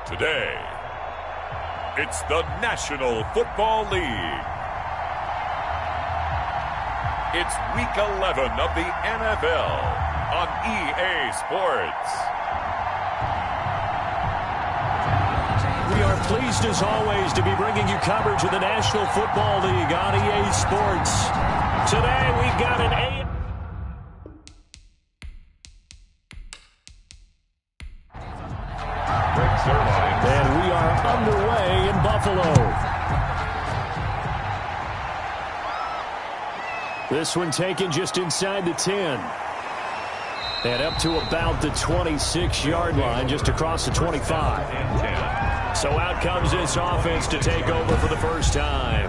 Today, it's the National Football League. It's Week 11 of the NFL on EA Sports. We are pleased, as always, to be bringing you coverage of the National Football League on EA Sports. Today, we've got an And we are underway in Buffalo. This one taken just inside the 10. And up to about the 26-yard line, just across the 25. So out comes this offense to take over for the first time.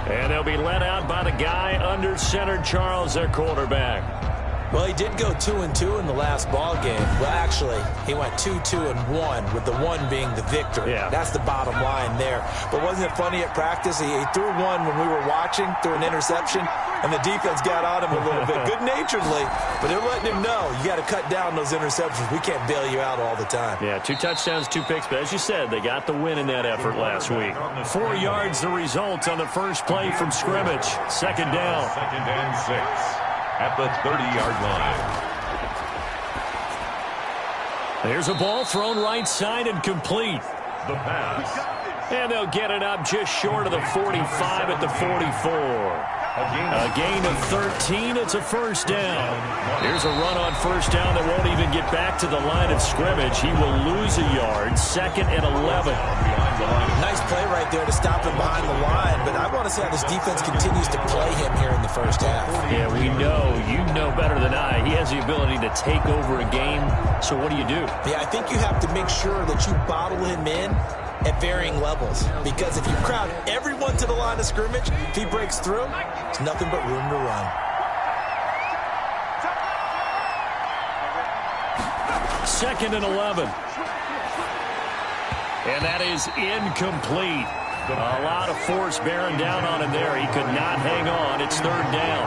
And they'll be led out by the guy under center, Charles, their quarterback. Well, he did go 2-2 in the last ball game. Well, actually, he went 2-2-1, with the one being the victory. Yeah. That's the bottom line there. But wasn't it funny at practice? He threw one when we were watching, threw an interception, and the defense got on him a little bit, good-naturedly. But they're letting him know, you got to cut down those interceptions. We can't bail you out all the time. Yeah, 2 touchdowns, 2 picks. But as you said, they got the win in that effort last week. 4 yards the result on the first play from scrimmage. Second down. Second and 6. At the 30-yard line. There's a ball thrown right side and complete. The pass. And they'll get it up just short of the 45 at the 44. A gain of 13. It's a first down. Here's a run on first down that won't even get back to the line of scrimmage. He will lose a yard. Second and 11. Nice play right there to stop him behind the line, but I want to see how this defense continues to play him here in the first half. Yeah, we know. You know better than I. He has the ability to take over a game, so what do you do? Yeah, I think you have to make sure that you bottle him in at varying levels, because if you crowd everyone to the line of scrimmage, if he breaks through, there's nothing but room to run. Second and 11. And that is incomplete. A lot of force bearing down on him there. He could not hang on. It's third down.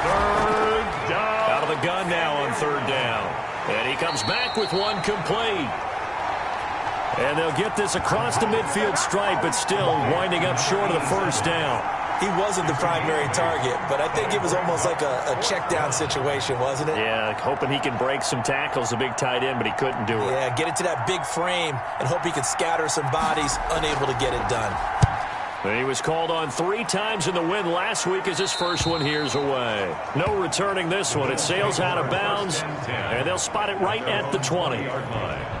Third down. Out of the gun now on third down. And he comes back with one complete. And they'll get this across the midfield stripe, but still winding up short of the first down. He wasn't the primary target, but I think it was almost like a check down situation, wasn't it? Yeah, hoping he can break some tackles, a big tight end, but he couldn't do it. Yeah, get it to that big frame and hope he could scatter some bodies, unable to get it done. He was called on 3 times in the win last week as his first one here's away. No returning this one. It sails out of bounds, and they'll spot it right at the 20.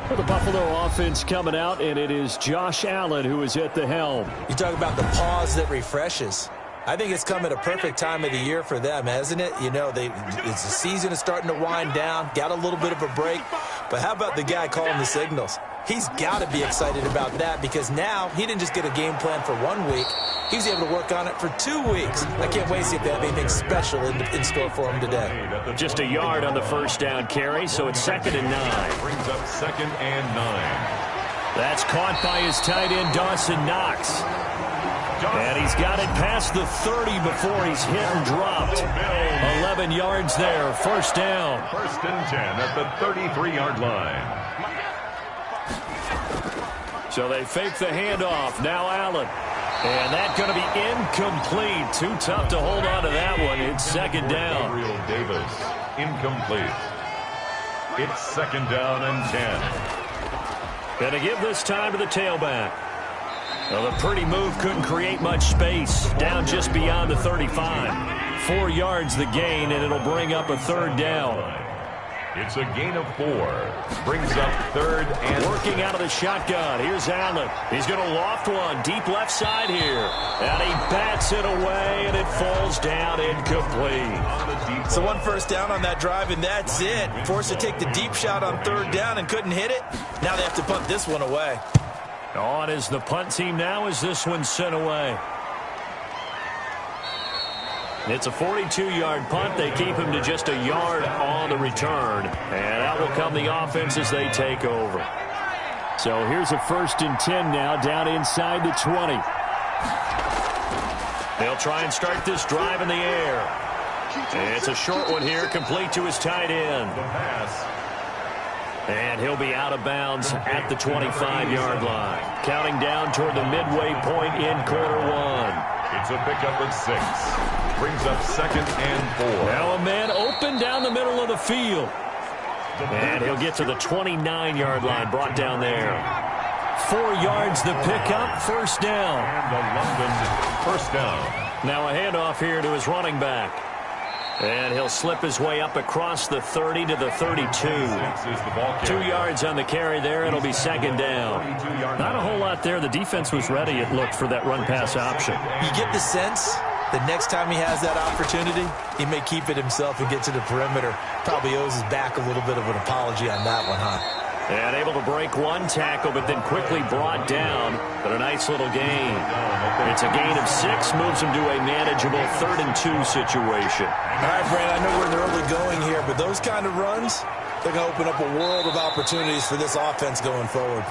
For the Buffalo offense coming out, and it is Josh Allen who is at the helm. You talk about the pause that refreshes. I think it's come at a perfect time of the year for them, hasn't it? You know, the season is starting to wind down, got a little bit of a break. But how about the guy calling the signals? He's got to be excited about that, because now he didn't just get a game plan for 1 week. He was able to work on it for 2 weeks. I can't wait to see if they have anything special in store for him today. Just a yard on the first down carry, so it's second and 9. Brings up second and 9. That's caught by his tight end, Dawson Knox. And he's got it past the 30 before he's hit and dropped. 11 yards there, first down. First and 10 at the 33-yard line. So they fake the handoff. Now Allen. And that's going to be incomplete. Too tough to hold on to that one. It's second down. Gabriel Davis, incomplete. It's second down and 10. Going to give this time to the tailback. Well, the pretty move couldn't create much space. Down just beyond the 35. 4 yards the gain, and it'll bring up a third down. It's a gain of 4. Brings up third and... Working out of the shotgun. Here's Allen. He's going to loft one deep left side here. And he bats it away, and it falls down incomplete. So 1 first down on that drive, and that's it. Forced to take the deep shot on third down and couldn't hit it. Now they have to punt this one away. On is the punt team now as this one's sent away. It's a 42-yard punt. They keep him to just a yard on the return. And out will come the offense as they take over. So here's a first and 10 now down inside the 20. They'll try and start this drive in the air. It's a short one here, complete to his tight end. The pass. And he'll be out of bounds at the 25-yard line. Counting down toward the midway point in quarter one. It's a pickup of 6. Brings up 2nd and 4. Now a man open down the middle of the field. And he'll get to the 29-yard line, brought down there. 4 yards the pickup, first down. And the London first down. Now a handoff here to his running back. And he'll slip his way up across the 30 to the 32. 2 yards on the carry there. It'll be second down. Not a whole lot there. The defense was ready, it looked, for that run-pass option. You get the sense the next time he has that opportunity, he may keep it himself and get to the perimeter. Probably owes his back a little bit of an apology on that one, huh? And able to break one tackle, but then quickly brought down. But a nice little gain. It's a gain of 6, moves him to a manageable 3rd and 2 situation. All right, Brad, I know we're in the early going here, but those kind of runs, they're going to open up a world of opportunities for this offense going forward.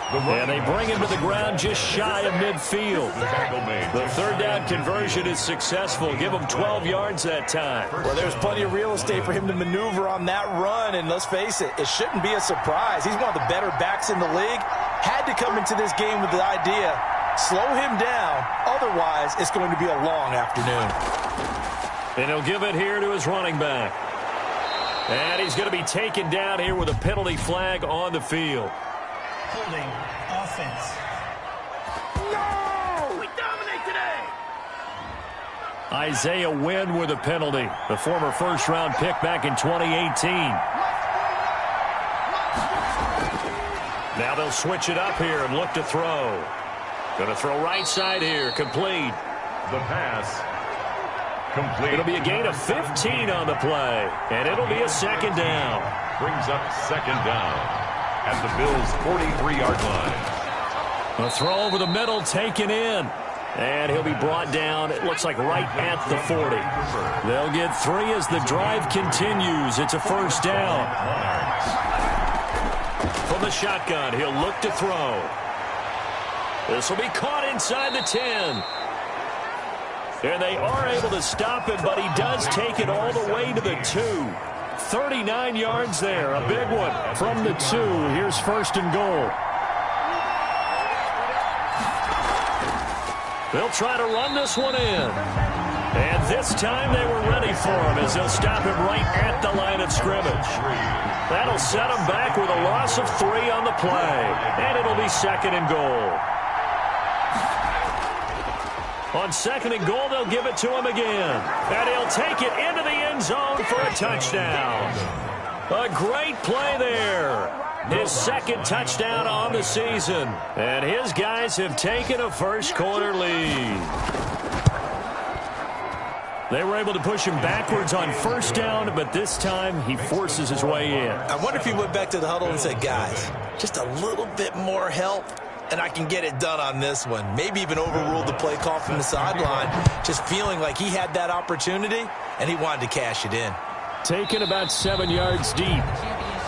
And they bring him to the ground just shy of midfield. The 3rd down conversion is successful. Give him 12 yards that time. Well, there's plenty of real estate for him to maneuver on that run, and let's face it, it shouldn't be a surprise. He's one of the better backs in the league. Had to come into this game with the idea, slow him down, otherwise it's going to be a long afternoon. And he'll give it here to his running back. And he's going to be taken down here with a penalty flag on the field. Holding offense. No! We dominate today! Isaiah Wynn with a penalty. The former first-round pick back in 2018. Now they'll switch it up here and look to throw. Going to throw right side here. Complete. The pass. Complete. It'll be a gain of 15 on the play. And it'll be a second down. Brings up 2nd down at the Bills' 43-yard line. A throw over the middle taken in. And he'll be brought down, it looks like right at the 40. They'll get 3 as the drive continues. It's a first down. From the shotgun, he'll look to throw. This will be caught inside the 10. And they are able to stop him, but he does take it all the way to the 2. 39 yards there, a big one from the 2. Here's 1st and goal. They'll try to run this one in. And this time they were ready for him as they'll stop him right at the line of scrimmage. That'll set him back with a loss of 3 on the play. And it'll be 2nd and goal. On 2nd and goal, they'll give it to him again. And he'll take it into the end zone for a touchdown. A great play there. His 2nd touchdown on the season. And his guys have taken a first-quarter lead. They were able to push him backwards on 1st down, but this time he forces his way in. I wonder if he went back to the huddle and said, guys, just a little bit more help, and I can get it done on this one. Maybe even overruled the play call from the sideline, just feeling like he had that opportunity, and he wanted to cash it in. Taken about 7 yards deep.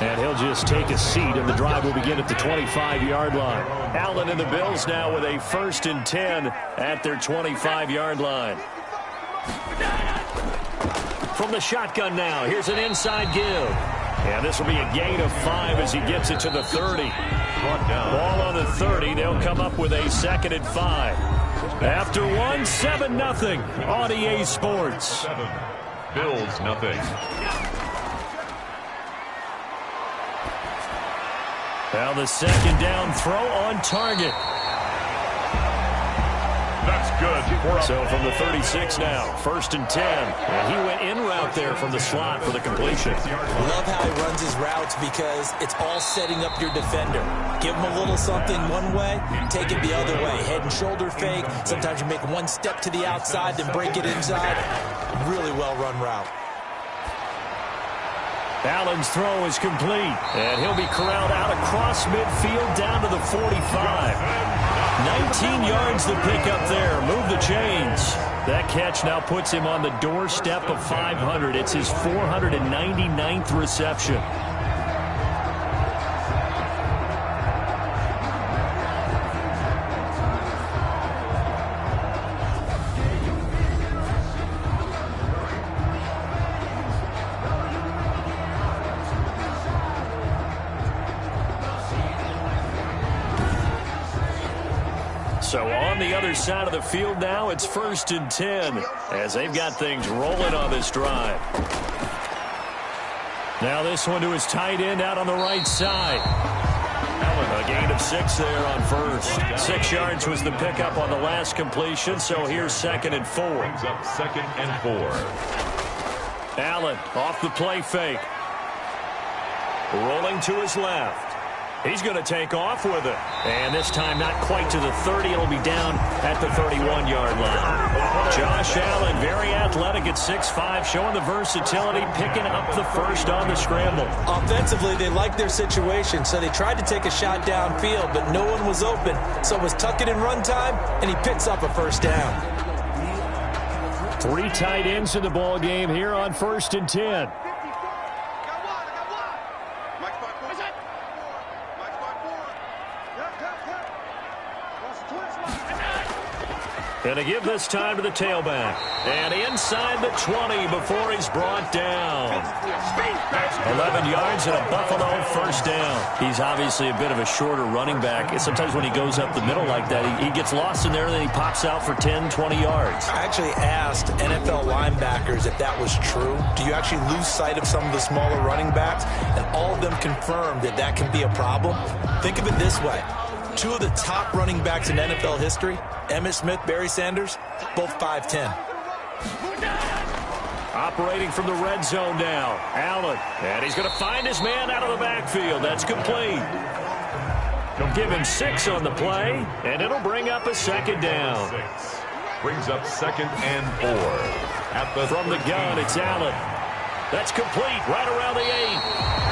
And he'll just take a seat, and the drive will begin at the 25-yard line. Allen and the Bills now with a 1st and 10 at their 25-yard line. From the shotgun now, here's an inside give. And this will be a gain of 5 as he gets it to the 30. Ball on the 30. They'll come up with a 2nd and 5. After 1, 7-0 on EA Sports. Bills nothing. Now the 2nd down throw on target. That's good. So from the 36 now, 1st and 10. And he went in route there from the slot for the completion. Love how he runs his routes because it's all setting up your defender. Give him a little something one way, take it the other way. Head and shoulder fake. Sometimes you make one step to the outside, then break it inside. Really well-run route. Allen's throw is complete, and he'll be corralled out across midfield down to the 45. 19 yards the pickup there. Move the chains. That catch now puts him on the doorstep of 500. It's his 499th reception. So on the other side of the field now, it's 1st and 10 as they've got things rolling on this drive. Now this one to his tight end out on the right side. A gain of 6 there on first. 6 yards was the pickup on the last completion, so here's 2nd and 4. Brings up 2nd and 4. Allen off the play fake. Rolling to his left. He's going to take off with it. And this time not quite to the 30. It'll be down at the 31-yard line. Josh Allen, very athletic at 6'5", showing the versatility, picking up the first on the scramble. Offensively, they liked their situation, so they tried to take a shot downfield, but no one was open. So it was tuck it in run time, and he picks up a first down. 3 tight ends in the ball game here on 1st and 10. And to give this time to the tailback. And inside the 20 before he's brought down. 11 yards and a Buffalo first down. He's obviously a bit of a shorter running back. Sometimes when he goes up the middle like that, he gets lost in there and then he pops out for 10, 20 yards. I actually asked NFL linebackers if that was true. Do you actually lose sight of some of the smaller running backs? And all of them confirmed that that can be a problem. Think of it this way. 2 of the top running backs in NFL history, Emmitt Smith, Barry Sanders, both 5'10". Operating from the red zone now. Allen. And he's going to find his man out of the backfield. That's complete. He'll give him 6 on the play, and it'll bring up a 2nd down. 6. Brings up 2nd and 4. From the gun, it's Allen. That's complete right around the 8.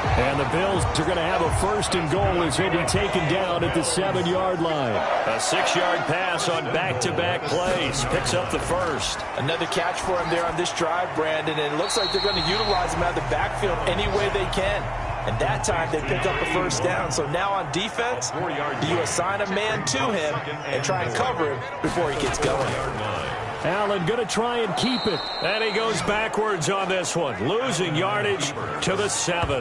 And the Bills are going to have a 1st and goal as he'll be taken down at the 7-yard line. A 6-yard pass on back-to-back plays. Picks up the first. Another catch for him there on this drive, Brandon, and it looks like they're going to utilize him out of the backfield any way they can. And that time they pick up a first down. So now on defense, you assign a man to him and try and cover him before he gets going. Allen going to try and keep it. And he goes backwards on this one. Losing yardage to the 7.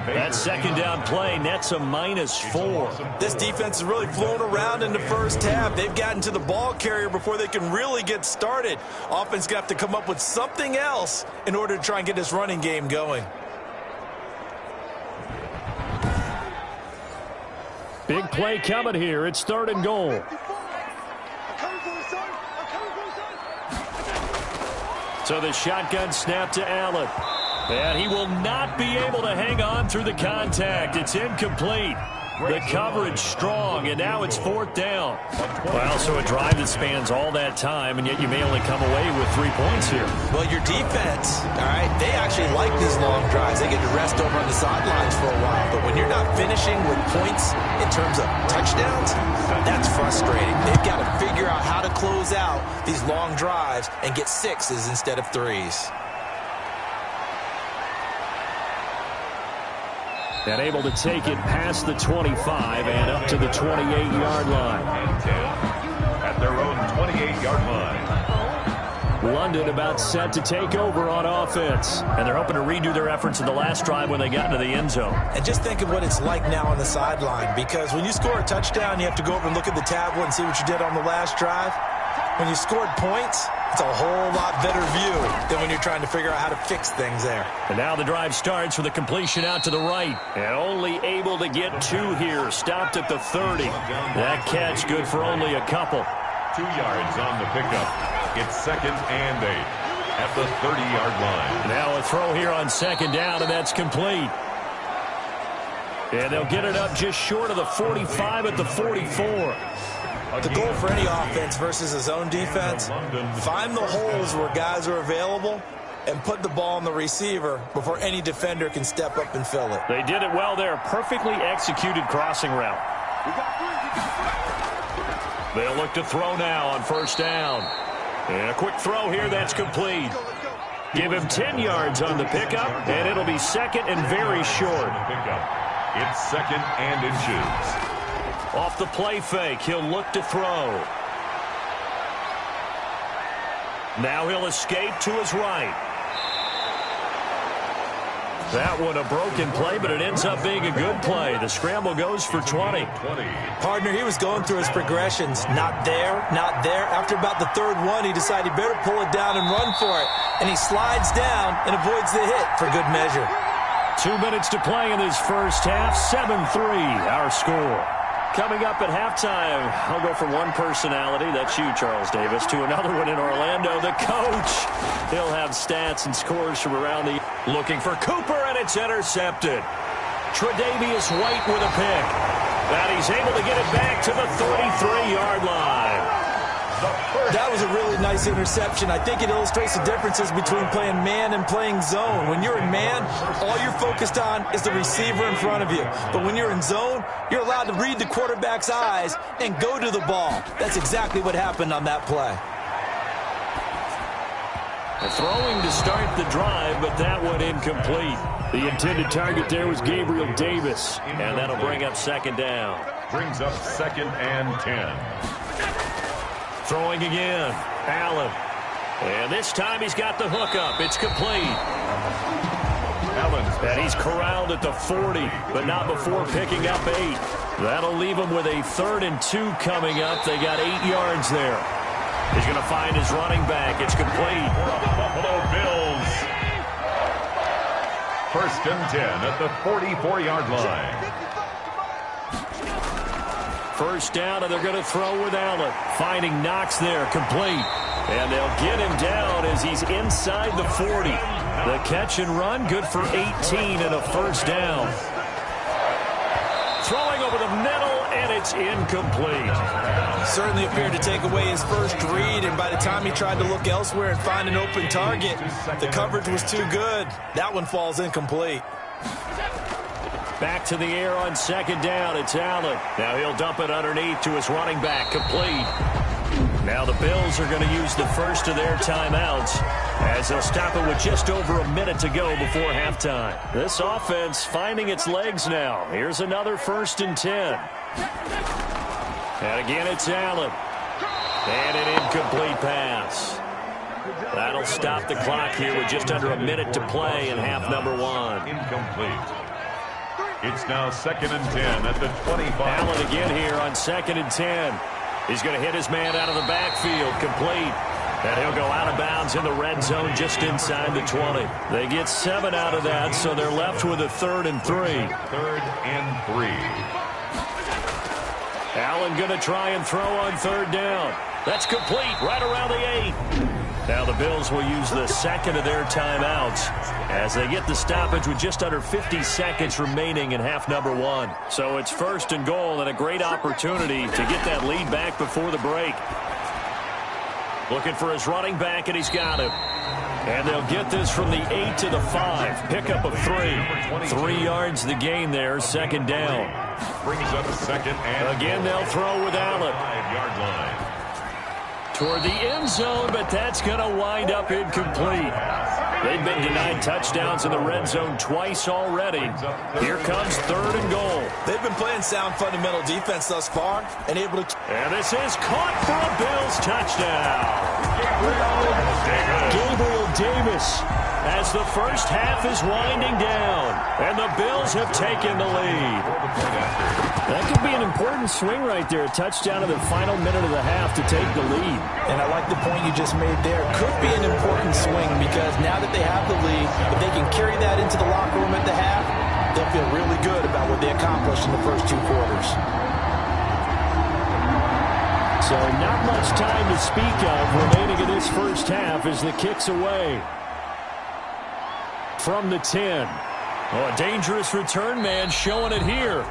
That 2nd down play nets a -4. This defense is really flown around in the first half. They've gotten to the ball carrier before they can really get started. Offense going to have to come up with something else in order to try and get this running game going. Big play coming here. It's 3rd and goal. So the shotgun snap to Allen. And he will not be able to hang on through the contact. It's incomplete. The coverage strong, and now it's 4th down. Well, so a drive that spans all that time, and yet you may only come away with 3 points here. Well, your defense, all right, they actually like these long drives. They get to rest over on the sidelines for a while. But when you're not finishing with points in terms of touchdowns, that's frustrating. They've got to figure out how to close out these long drives and get 6s instead of 3s. And able to take it past the 25 and up to the 28-yard line. And 10 at their own 28-yard line. London about set to take over on offense. And they're hoping to redo their efforts in the last drive when they got into the end zone. And just think of what it's like now on the sideline, because when you score a touchdown, you have to go over and look at the tablet and see what you did on the last drive. When you scored points, it's a whole lot better view than when you're trying to figure out how to fix things there. And now the drive starts with a completion out to the right. And only able to get 2 here. Stopped at the 30. That catch good for only a couple. 2 yards on the pickup. It's 2nd and 8 at the 30-yard line. Now a throw here on 2nd down, and that's complete. And they'll get it up just short of the 45 at the 44. The goal for any offense versus a zone defense, find the holes where guys are available and put the ball on the receiver before any defender can step up and fill it. They did it well there. Perfectly executed crossing route. They'll look to throw now on 1st down. And a quick throw here, that's complete. Give him 10 yards on the pickup, and it'll be 2nd and very short. It's 2nd and inches. Off the play fake, he'll look to throw. Now he'll escape to his right. That one a broken play, but it ends up being a good play. The scramble goes for 20. Partner, he was going through his progressions. Not there, not there. After about the third one, he decided he better pull it down and run for it. And he slides down and avoids the hit for good measure. 2 minutes to play in this first half. 7-3, our score. Coming up at halftime, I'll go from one personality, that's you, Charles Davis, to another one in Orlando, the coach. He'll have stats and scores from around the... Looking for Cooper, and it's intercepted. Tre'Davious White with a pick. And he's able to get it back to the 33-yard line. That was a really nice interception. I think it illustrates the differences between playing man and playing zone. When you're in man, all you're focused on is the receiver in front of you. But when you're in zone, you're allowed to read the quarterback's eyes and go to the ball. That's exactly what happened on that play. Throwing to start the drive, but that one incomplete. The intended target there was Gabriel Davis, and that'll bring up second down. Brings up 2nd and 10. Throwing again, Allen. And this time he's got the hook up. It's complete. And he's corralled at the 40, but not before picking up 8. That'll leave him with a 3rd and 2 coming up. They got 8 yards there. He's going to find his running back. It's complete. Buffalo Bills. 1st and 10 at the 44-yard line. First down, and they're going to throw with Allen. Finding Knox there, complete. And they'll get him down as he's inside the 40. The catch and run, good for 18 and a first down. Throwing over the middle, and it's incomplete. Certainly appeared to take away his first read, and by the time he tried to look elsewhere and find an open target, the coverage was too good. That one falls incomplete. Back to the air on second down. It's Allen. Now he'll dump it underneath to his running back. Complete. Now the Bills are going to use the first of their timeouts as they'll stop it with just over a minute to go before halftime. This offense finding its legs now. Here's another 1st and 10. And again, it's Allen. And an incomplete pass. That'll stop the clock here with just under a minute to play in half number 1. Incomplete. It's now 2nd and 10 at the 25. Allen again here on 2nd and 10. He's going to hit his man out of the backfield. Complete. And he'll go out of bounds in the red zone just inside the 20. They get 7 out of that, so they're left with a 3rd and 3. 3rd and 3. Allen going to try and throw on 3rd down. That's complete right around the 8. Now the Bills will use the second of their timeouts as they get the stoppage with just under 50 seconds remaining in half number 1. So it's 1st and goal and a great opportunity to get that lead back before the break. Looking for his running back, and he's got him. And they'll get this from the 8 to the 5. Pickup of 3. 3 yards the gain there, second down. Brings up 2nd and again, they'll throw with Allen. 5-yard line. Toward the end zone, but that's going to wind up incomplete. They've been denied touchdowns in the red zone twice already. Here comes 3rd and goal. They've been playing sound fundamental defense thus far and able to... And this is caught for a Bills touchdown. Gabriel Davis as the first half is winding down. And the Bills have taken the lead. That could be an important swing right there. A touchdown in the final minute of the half to take the lead. And I like the point you just made there. Could be an important swing because now that they have the lead, if they can carry that into the locker room at the half, they'll feel really good about what they accomplished in the first 2 quarters. So not much time to speak of remaining in this first half as the kick's away. From the 10. Oh, a dangerous return man showing it here.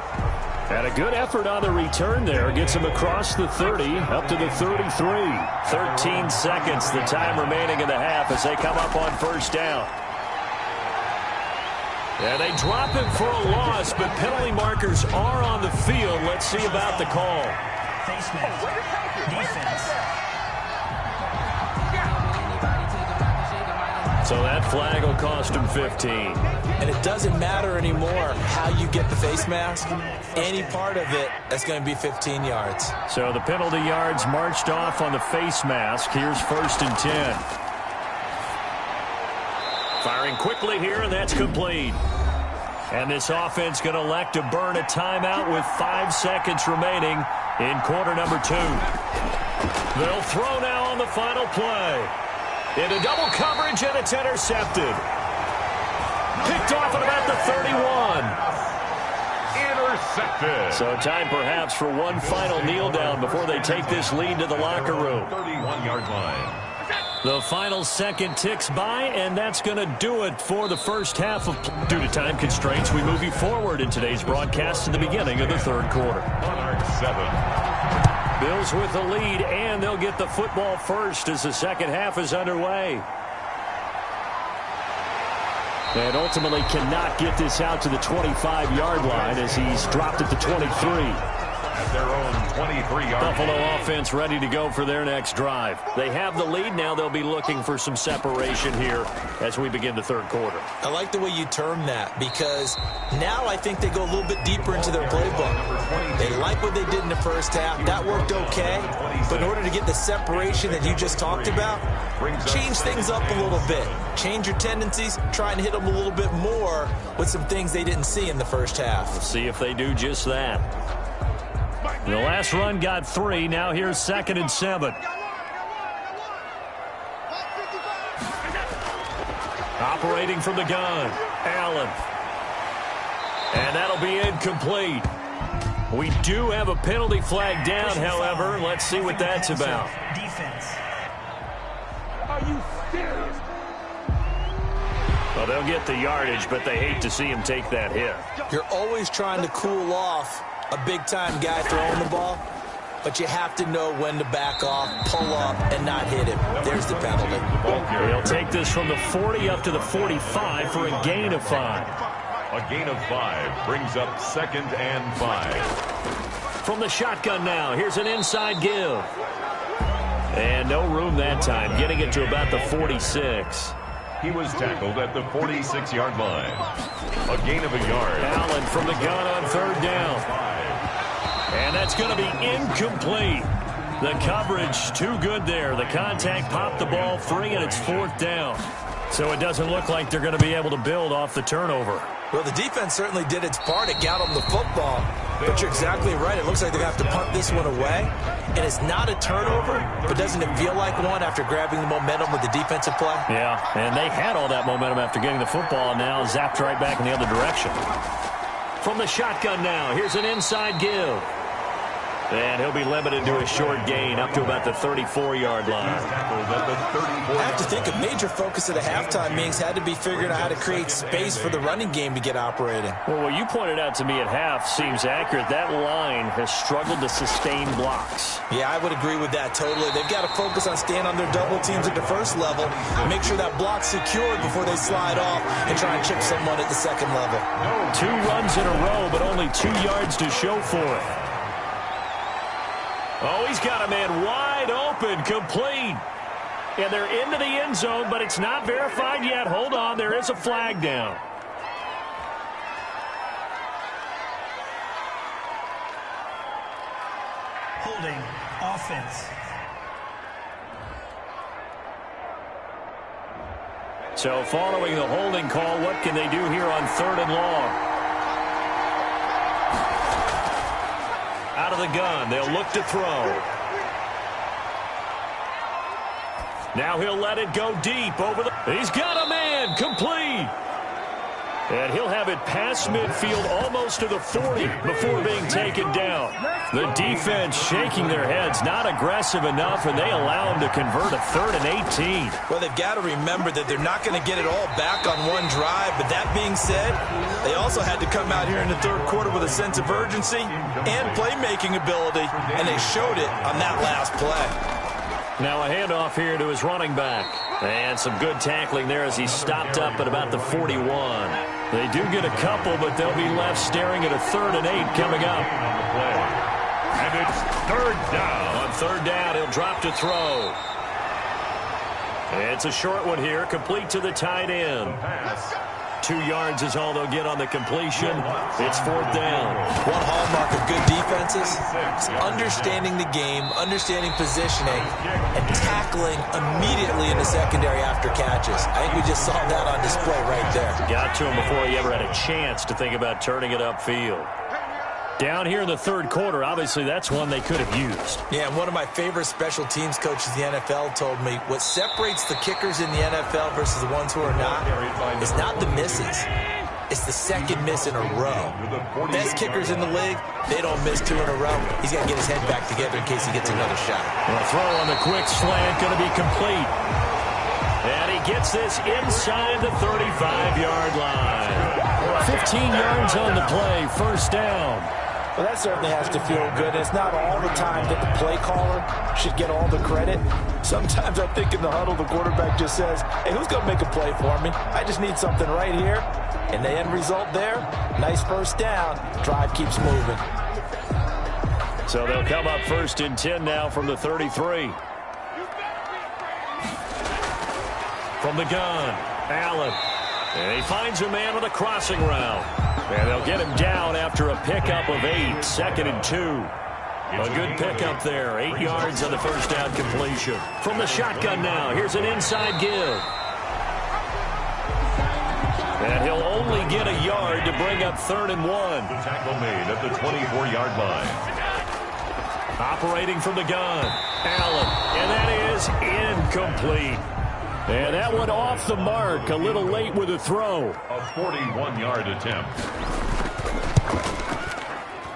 And a good effort on the return there. Gets him across the 30, up to the 33. 13 seconds, the time remaining in the half as they come up on first down. And they drop him for a loss, but penalty markers are on the field. Let's see about the call. Face mask. Defense. So that flag will cost him 15. And it doesn't matter anymore how you get the face mask. Any part of it, that's going to be 15 yards. So the penalty yards marched off on the face mask. Here's 1st and 10. Firing quickly here, and that's complete. And this offense going to elect to burn a timeout with 5 seconds remaining in quarter number 2. They'll throw now on the final play. Into double coverage, and it's intercepted. Picked off at about the 31. Intercepted. So time perhaps for one final kneel down before they take this lead to the locker room. 31-yard line. The final second ticks by, and that's going to do it for the first half of play. Due to time constraints, we move you forward in today's broadcast to the beginning of the third quarter. Monarch 7. Bills with the lead, and they'll get the football first as the second half is underway. And ultimately cannot get this out to the 25-yard line as he's dropped at the 23. At their own 23-yard Buffalo line. offense ready to go for their next drive. They have the lead now. They'll be looking for some separation here as we begin the third quarter. I like the way you term that because now I think they go a little bit deeper into their playbook. They like what they did in the first half. That worked okay. But in order to get the separation that you just talked about, change things up a little bit. Change your tendencies. Try and hit them a little bit more with some things they didn't see in the first half. We'll see if they do just that. The last run got 3. Now here's 2nd and 7. Operating from the gun, Allen. And that'll be incomplete. We do have a penalty flag down, however. Let's see what that's about. Defense. Are you serious? Well, they'll get the yardage, but they hate to see him take that hit. You're always trying to cool off a big-time guy throwing the ball, but you have to know when to back off, pull up, and not hit him. There's the penalty. They'll take this from the 40 up to the 45 for a gain of 5. A gain of 5 brings up 2nd and 5. From the shotgun now, here's an inside give. And no room that time, getting it to about the 46. He was tackled at the 46-yard line. A gain of a yard. Allen from the gun on 3rd down. And that's going to be incomplete. The coverage too good there. The contact popped the ball free, and it's 4th down. So it doesn't look like they're going to be able to build off the turnover. Well, the defense certainly did its part. It got them the football. But you're exactly right. It looks like they're going to have to punt this one away. And it's not a turnover, but doesn't it feel like one after grabbing the momentum with the defensive play? Yeah, and they had all that momentum after getting the football, and now zapped right back in the other direction. From the shotgun now, here's an inside give. And he'll be limited to a short gain up to about the 34-yard line. I have to think a major focus of the halftime meetings had to be figuring out how to create space for the running game to get operating. Well, what you pointed out to me at half seems accurate. That line has struggled to sustain blocks. Yeah, I would agree with that totally. They've got to focus on staying on their double teams at the first level, make sure that block's secured before they slide off and try and chip someone at the second level. 2 runs in a row, but only 2 yards to show for it. Oh, he's got a man wide open, complete. And they're into the end zone, but it's not verified yet. Hold on, there is a flag down. Holding. Offense. So following the holding call, what can they do here on 3rd and long? Out of the gun, they'll look to throw. Now he'll let it go deep over the... He's got a man, complete. And he'll have it past midfield almost to the 40 before being taken down. The defense shaking their heads, not aggressive enough, and they allow him to convert a 3rd and 18. Well, they've got to remember that they're not going to get it all back on one drive. But that being said, they also had to come out here in the third quarter with a sense of urgency and playmaking ability, and they showed it on that last play. Now a handoff here to his running back. And some good tackling there as he stopped up at about the 41. They do get a couple, but they'll be left staring at a 3rd and 8 coming up. And it's 3rd down. On 3rd down, he'll drop to throw. It's a short one here, complete to the tight end. 2 yards is all they'll get on the completion. It's 4th down. One hallmark of good defenses is understanding the game, understanding positioning, and tackling immediately in the secondary after catches. I think we just saw that on display right there. Got to him before he ever had a chance to think about turning it upfield. Down here in the 3rd quarter, obviously that's one they could have used. Yeah, and one of my favorite special teams coaches in the NFL told me what separates the kickers in the NFL versus the ones who are not is not the misses. It's the second miss in a row. Best kickers in the league, they don't miss 2 in a row. He's got to get his head back together in case he gets another shot. Well, a throw on the quick slant going to be complete. And he gets this inside the 35-yard line. 15 yards on the play, 1st down. Well, that certainly has to feel good. It's not all the time that the play caller should get all the credit. Sometimes I think in the huddle, the quarterback just says, hey, who's going to make a play for me? I just need something right here. And the end result there, nice 1st down. Drive keeps moving. So they'll come up 1st and 10 now from the 33. From the gun, Allen. And he finds a man with a crossing route. And they'll get him down after a pickup of 8, 2nd and 2. A good pickup there, 8 yards on the 1st down completion. From the shotgun now, here's an inside give. And he'll only get a yard to bring up 3rd and 1. The tackle made at the 24-yard line. Operating from the gun, Allen. And that is incomplete. And that one off the mark, a little late with a throw. A 41-yard attempt.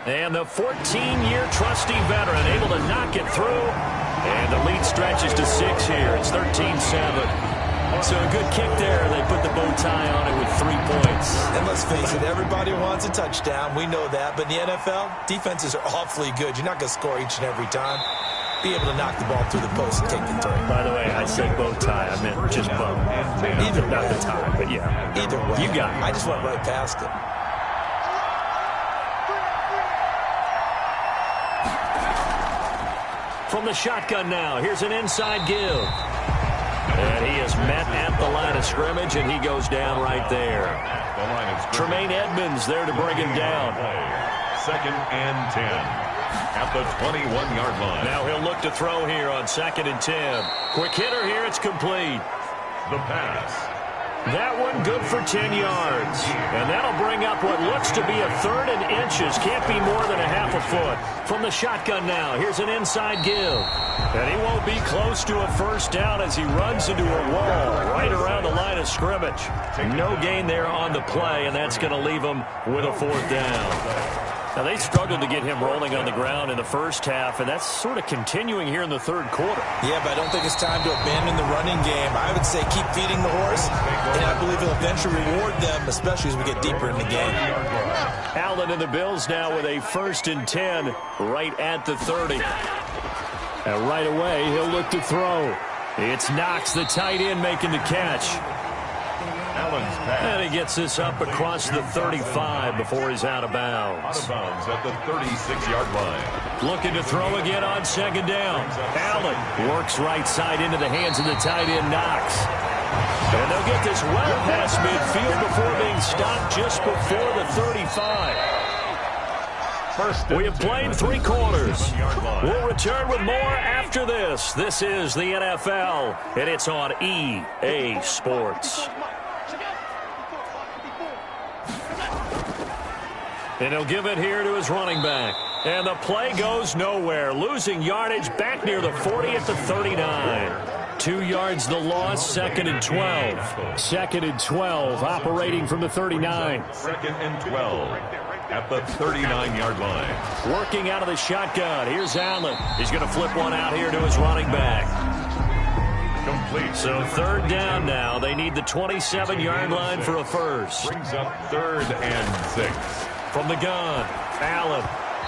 And the 14-year trusty veteran able to knock it through. And the lead stretches to 6 here. It's 13-7. So a good kick there. They put the bow tie on it with 3 points. And let's face it, everybody wants a touchdown. We know that. But in the NFL, defenses are awfully good. You're not going to score each and every time. Be able to knock the ball through the post and take the 3. By the way, I said bow tie. I meant just bow. Either way. Not the tie, but yeah. Either way. You got it. I just went right past it. From the shotgun now, here's an inside give. And he is met at the line of scrimmage, and he goes down right there. Tremaine Edmonds there to bring him down. 2nd and 10. At the 21-yard line. Now he'll look to throw here on 2nd and 10. Quick hitter here, it's complete. The pass. That one good for 10 yards. And that'll bring up what looks to be a 3rd and inches. Can't be more than a half a foot. From the shotgun now, here's an inside give. And he won't be close to a 1st down as he runs into a wall right around the line of scrimmage. No gain there on the play, and that's going to leave him with a 4th down. Now, they struggled to get him rolling on the ground in the 1st half, and that's sort of continuing here in the 3rd quarter. Yeah, but I don't think it's time to abandon the running game. I would say keep feeding the horse, and I believe he'll eventually reward them, especially as we get deeper in the game. Allen and the Bills now with a 1st and 10 right at the 30. And right away, he'll look to throw. It's Knox, the tight end, making the catch. And he gets this up across the 35 before he's out of bounds. Out of bounds at the 36-yard line. Looking to throw again on 2nd down. Allen works right side into the hands of the tight end, Knox. And they'll get this well past midfield before being stopped just before the 35. We have played 3 quarters. We'll return with more after this. This is the NFL, and it's on EA Sports. And he'll give it here to his running back. And the play goes nowhere. Losing yardage back near the 40 at the 39. 2 yards the loss, 2nd and 12. 2nd and 12, operating from the 39. 2nd and 12 at the 39-yard line. Working out of the shotgun. Here's Allen. He's going to flip one out here to his running back. Complete. So 3rd down now. They need the 27-yard line for a 1st. Brings up 3rd and 6. From the gun, Allen.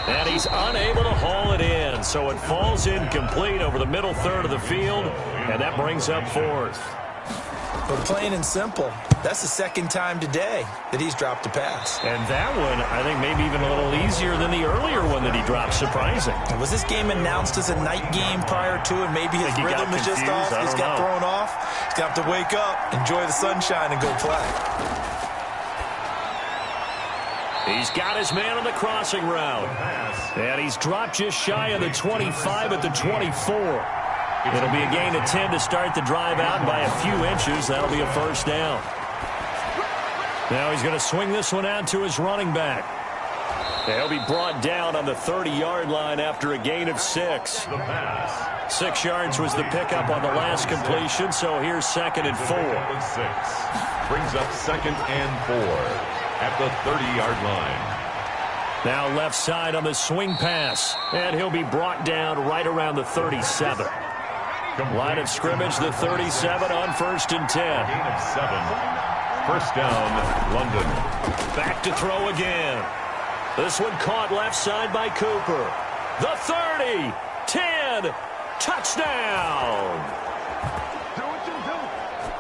And he's unable to haul it in. So it falls incomplete over the middle 3rd of the field. And that brings up 4th. But plain and simple, that's the 2nd time today that he's dropped a pass. And that one, I think, maybe even a little easier than the earlier one that he dropped. Surprising. Was this game announced as a night game prior to, and maybe his rhythm is just off? He's got thrown off. He's got to wake up, enjoy the sunshine, and go play. He's got his man on the crossing route. And he's dropped just shy of the 25 at the 24. It'll be a gain of 10 to start the drive out, and by a few inches, that'll be a first down. Now he's going to swing this one out to his running back. He'll be brought down on the 30-yard line after a gain of 6. 6 yards was the pickup on the last completion, so here's 2nd and 4. Brings up 2nd and 4 at the 30-yard line. Now left side on the swing pass, and he'll be brought down right around the 37. Line of scrimmage, the 37 on 1st and 10. Gain of 7. First down, London. Back to throw again. This one caught left side by Cooper. The 30, 10, touchdown.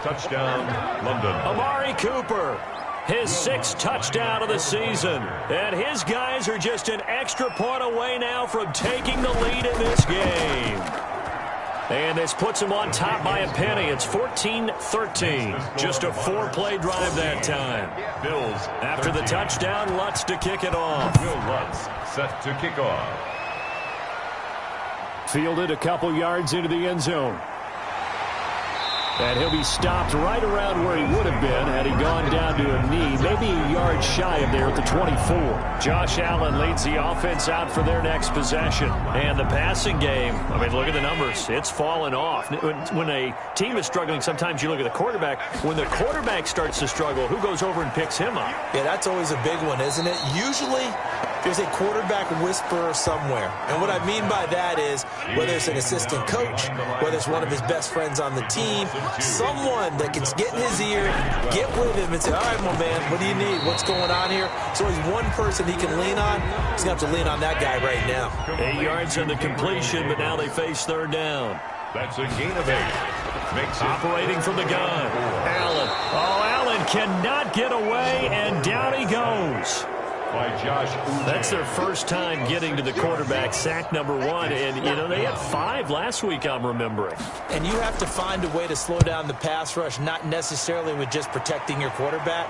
Touchdown, London. Amari Cooper, his 6th touchdown of the season. And his guys are just an extra point away now from taking the lead in this game. And this puts him on top by a penny. It's 14-13. Just a 4-play drive that time. Bills after the touchdown, Lutz to kick it off. Will Lutz set to kick off. Fielded a couple yards into the end zone. And he'll be stopped right around where he would have been had he gone down to a knee, maybe a yard shy of there at the 24. Josh Allen leads the offense out for their next possession. And the passing game, I mean, look at the numbers. It's fallen off. When a team is struggling, sometimes you look at the quarterback. When the quarterback starts to struggle, who goes over and picks him up? Yeah, that's always a big one, isn't it? Usually, there's a quarterback whisperer somewhere. And what I mean by that is, whether it's an assistant coach, whether it's one of his best friends on the team, someone that can get in his ear, get with him and say, all right, my man, what do you need? What's going on here? So he's one person he can lean on. He's going to have to lean on that guy right now. 8 yards on the completion, but now they face 3rd down. That's a gain of 8. Makes it operating from the gun. Allen. Oh, Allen cannot get away, and down he goes. By Josh Uche. That's their first time getting to the quarterback, sack number 1. And, you know, they had 5 last week, I'm remembering. And you have to find a way to slow down the pass rush, not necessarily with just protecting your quarterback,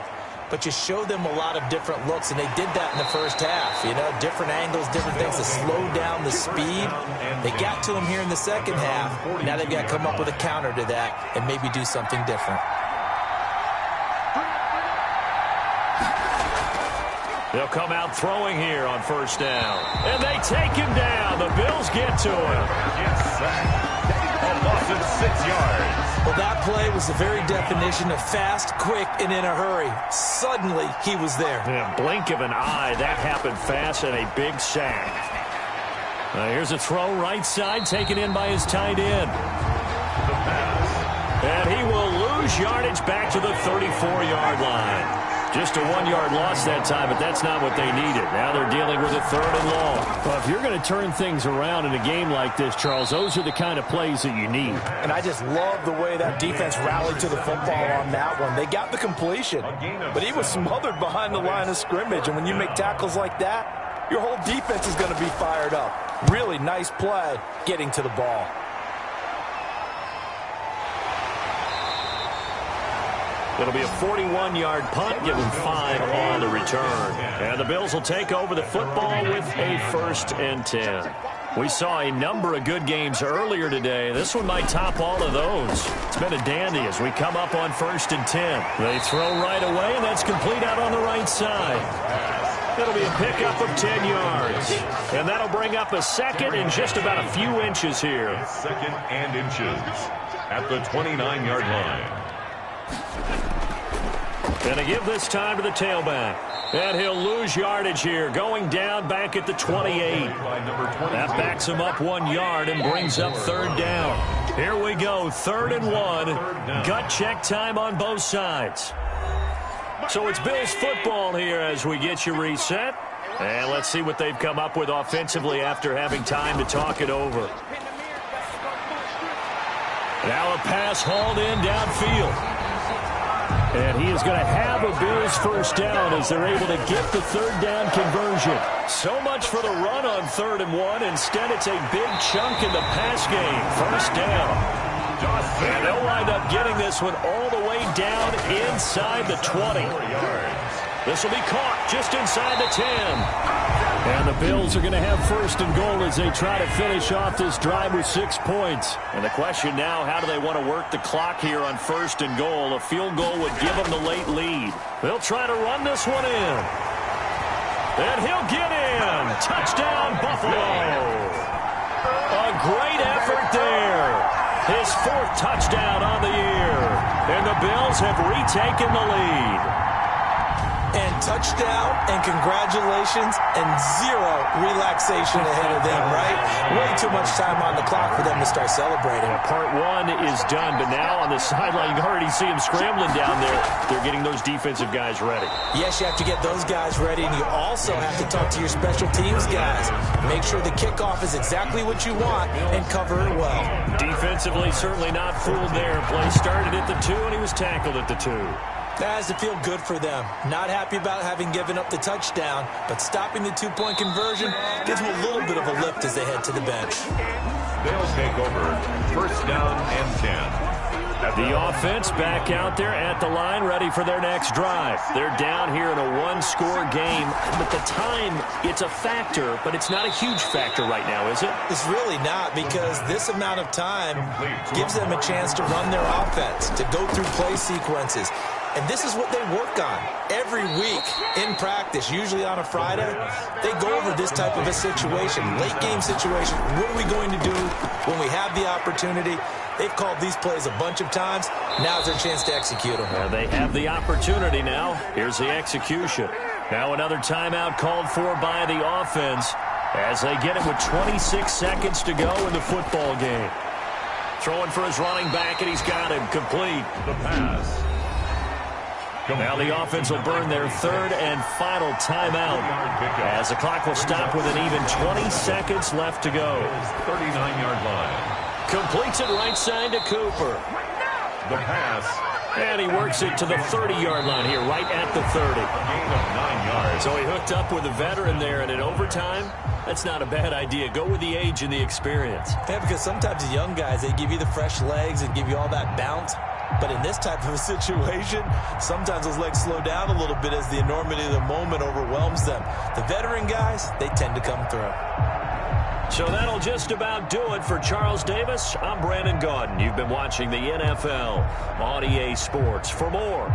but you show them a lot of different looks, and they did that in the first half. You know, different angles, different things to slow down the speed. They got to him here in the second half. Now they've got to come up with a counter to that and maybe do something different. They'll come out throwing here on 1st down. And they take him down. The Bills get to him. Gets sacked. A loss of 6 yards. Well, that play was the very definition of fast, quick, and in a hurry. Suddenly, he was there. Yeah, blink of an eye. That happened fast and a big sack. Here's a throw right side, taken in by his tight end. The pass. And he will lose yardage back to the 34-yard line. Just a 1-yard loss that time, but that's not what they needed. Now they're dealing with a 3rd and long. Well, if you're going to turn things around in a game like this, Charles, those are the kind of plays that you need. And I just love the way that defense rallied to the football on that one. They got the completion, but he was smothered behind the line of scrimmage. And when you make tackles like that, your whole defense is going to be fired up. Really nice play getting to the ball. It'll be a 41-yard punt, give them 5 on the return. And the Bills will take over the football with a 1st and 10. We saw a number of good games earlier today. This one might top all of those. It's been a dandy as we come up on 1st and 10. They throw right away, and that's complete out on the right side. It'll be a pickup of 10 yards. And that'll bring up a 2nd and just about a few inches here. 2nd and inches at the 29-yard line. And to give this time to the tailback. And he'll lose yardage here, going down back at the 28. That backs him up 1 yard and brings up 3rd down. Here we go, 3rd and 1. Gut check time on both sides. So it's Bills football here as we get you reset. And let's see what they've come up with offensively after having time to talk it over. Now a pass hauled in downfield. And he is going to have a Bills 1st down as they're able to get the 3rd down conversion. So much for the run on 3rd and 1. Instead, it's a big chunk in the pass game. 1st down. And they'll wind up getting this one all the way down inside the 20. This will be caught just inside the 10. And the Bills are going to have first and goal as they try to finish off this drive with 6 points. And the question now, how do they want to work the clock here on first and goal? A field goal would give them the late lead. They'll try to run this one in. And he'll get in. Touchdown, Buffalo. A great effort there. His 4th touchdown on the year. And the Bills have retaken the lead. And touchdown and congratulations and 0 relaxation ahead of them, right? Way too much time on the clock for them to start celebrating. Part 1 is done, but now on the sideline, you can already see them scrambling down there. They're getting those defensive guys ready. Yes, you have to get those guys ready, and you also have to talk to your special teams guys. Make sure the kickoff is exactly what you want and cover it well. Defensively, certainly not fooled there. Play started at the 2, and he was tackled at the 2. That has to feel good for them. Not happy about having given up the touchdown, but stopping the 2-point conversion gives them a little bit of a lift as they head to the bench. They'll take over first down and 10. The offense back out there at the line, ready for their next drive. They're down here in a 1-score game, but the time, it's a factor, but it's not a huge factor right now, is it? It's really not, because this amount of time gives them a chance to run their offense, to go through play sequences. And this is what they work on every week in practice, usually on a Friday. They go over this type of a situation, late game situation. What are we going to do when we have the opportunity? They've called these plays a bunch of times. Now's their chance to execute them. Well, they have the opportunity now. Here's the execution. Now another timeout called for by the offense as they get it with 26 seconds to go in the football game. Throwing for his running back, and he's got him complete. The pass. Now the offense will burn their 3rd and final timeout as the clock will stop with an even 20 seconds left to go. 39-yard line. Completes it right side to Cooper. The pass. And he works it to the 30-yard line here, right at the 30. Gain of 9 yards. So he hooked up with a veteran there, and in overtime, that's not a bad idea. Go with the age and the experience. Yeah, because sometimes the young guys, they give you the fresh legs and give you all that bounce. But in this type of a situation, sometimes those legs slow down a little bit as the enormity of the moment overwhelms them. The veteran guys, they tend to come through. So that'll just about do it for Charles Davis. I'm Brandon Gaudin. You've been watching the NFL on EA Sports. For more